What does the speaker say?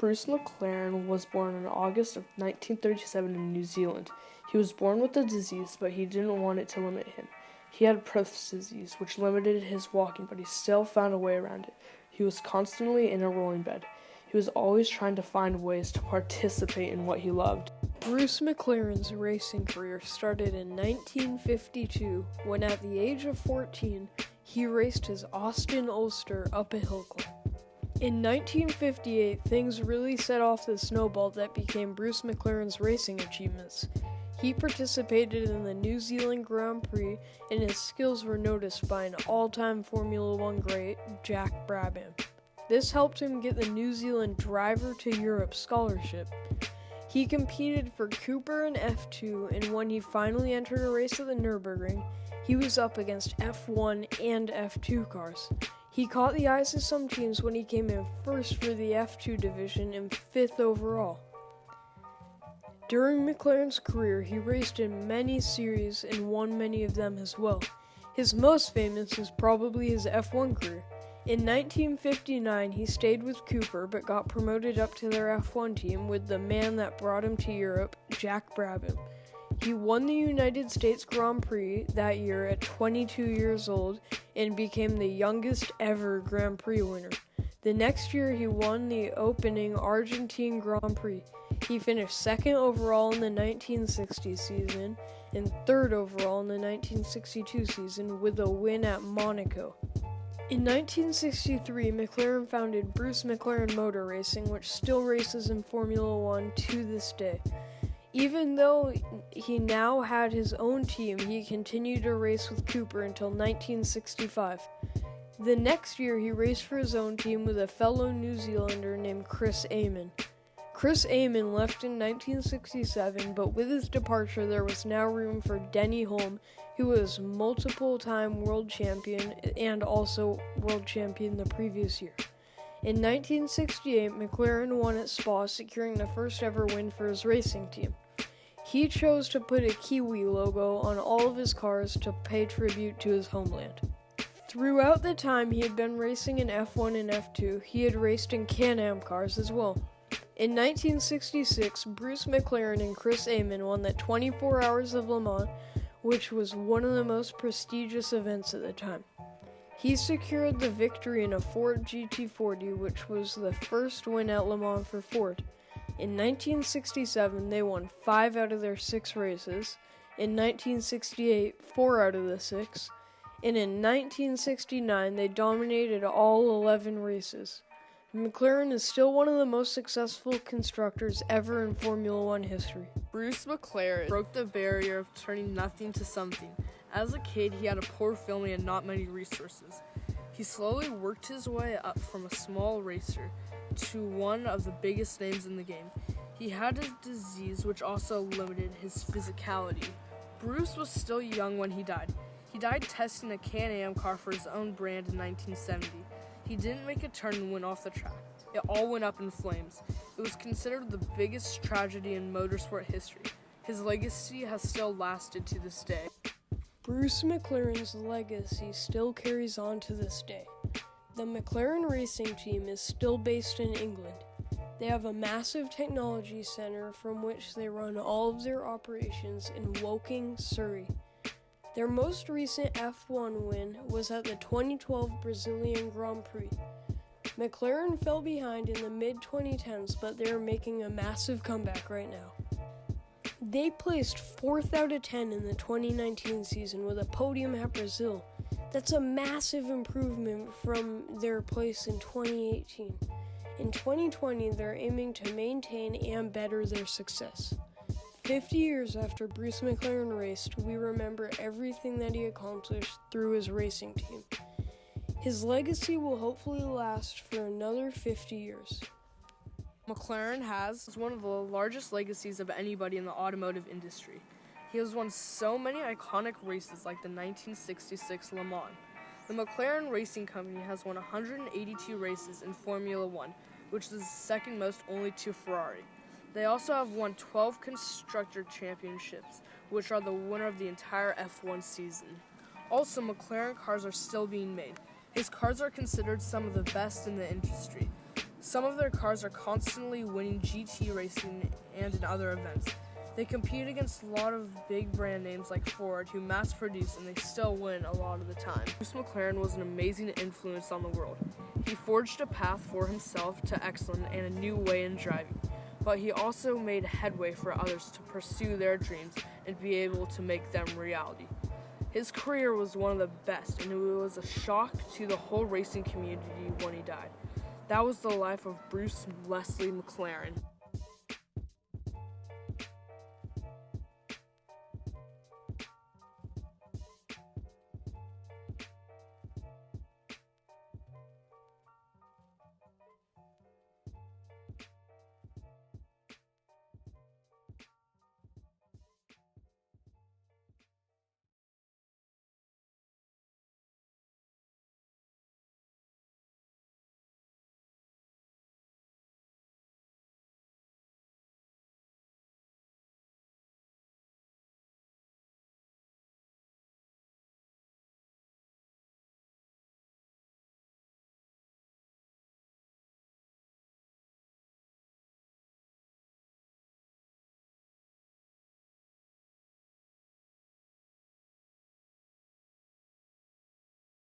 Bruce McLaren was born in August of 1937 in New Zealand. He was born with a disease, but he didn't want it to limit him. He had Proust's disease, which limited his walking, but he still found a way around it. He was constantly in a rolling bed. He was always trying to find ways to participate in what he loved. Bruce McLaren's racing career started in 1952 when, at the age of 14, he raced his Austin Ulster up a hill climb. In 1958, things really set off the snowball that became Bruce McLaren's racing achievements. He participated in the New Zealand Grand Prix, and his skills were noticed by an all-time Formula One great, Jack Brabham. This helped him get the New Zealand Driver to Europe scholarship. He competed for Cooper in F2, and when he finally entered a race at the Nürburgring, he was up against F1 and F2 cars. He caught the eyes of some teams when he came in first for the F2 division and 5th overall. During McLaren's career, he raced in many series and won many of them as well. His most famous is probably his F1 career. In 1959, he stayed with Cooper but got promoted up to their F1 team with the man that brought him to Europe, Jack Brabham. He won the United States Grand Prix that year at 22 years old and became the youngest ever Grand Prix winner. The next year, he won the opening Argentine Grand Prix. He finished second overall in the 1960 season and third overall in the 1962 season with a win at Monaco. In 1963, McLaren founded Bruce McLaren Motor Racing, which still races in Formula One to this day. Even though he now had his own team, he continued to race with Cooper until 1965. The next year, he raced for his own team with a fellow New Zealander named Chris Amon. Chris Amon left in 1967, but with his departure, there was now room for Denny Hulme, who was multiple-time world champion and also world champion the previous year. In 1968, McLaren won at Spa, securing the first ever win for his racing team. He chose to put a Kiwi logo on all of his cars to pay tribute to his homeland. Throughout the time he had been racing in F1 and F2, he had raced in Can-Am cars as well. In 1966, Bruce McLaren and Chris Amon won the 24 Hours of Le Mans, which was one of the most prestigious events at the time. He secured the victory in a Ford GT40, which was the first win at Le Mans for Ford. In 1967, they won 5 out of their 6 races. In 1968, 4 out of the 6. And in 1969, they dominated all 11 races. McLaren is still one of the most successful constructors ever in Formula One history. Bruce McLaren broke the barrier of turning nothing to something. As a kid, he had a poor family and not many resources. He slowly worked his way up from a small racer to one of the biggest names in the game. He had a disease which also limited his physicality. Bruce was still young when he died. He died testing a Can-Am car for his own brand in 1970. He didn't make a turn and went off the track. It all went up in flames. It was considered the biggest tragedy in motorsport history. His legacy has still lasted to this day. Bruce McLaren's legacy still carries on to this day. The McLaren racing team is still based in England. They have a massive technology center from which they run all of their operations in Woking, Surrey. Their most recent F1 win was at the 2012 Brazilian Grand Prix. McLaren fell behind in the mid-2010s, but they are making a massive comeback right now. They placed 4th out of 10 in the 2019 season with a podium at Brazil. That's a massive improvement from their place in 2018. In 2020, they're aiming to maintain and better their success. 50 years after Bruce McLaren raced, we remember everything that he accomplished through his racing team. His legacy will hopefully last for another 50 years. McLaren has one of the largest legacies of anybody in the automotive industry. He has won so many iconic races like the 1966 Le Mans. The McLaren Racing Company has won 182 races in Formula One, which is second most only to Ferrari. They also have won 12 Constructor Championships, which are the winner of the entire F1 season. Also, McLaren cars are still being made. His cars are considered some of the best in the industry. Some of their cars are constantly winning GT racing and in other events. They compete against a lot of big brand names like Ford, who mass produce, and they still win a lot of the time. Bruce McLaren was an amazing influence on the world. He forged a path for himself to excellence and a new way in driving, but he also made headway for others to pursue their dreams and be able to make them reality. His career was one of the best, and it was a shock to the whole racing community when he died. That was the life of Bruce Leslie McLaren.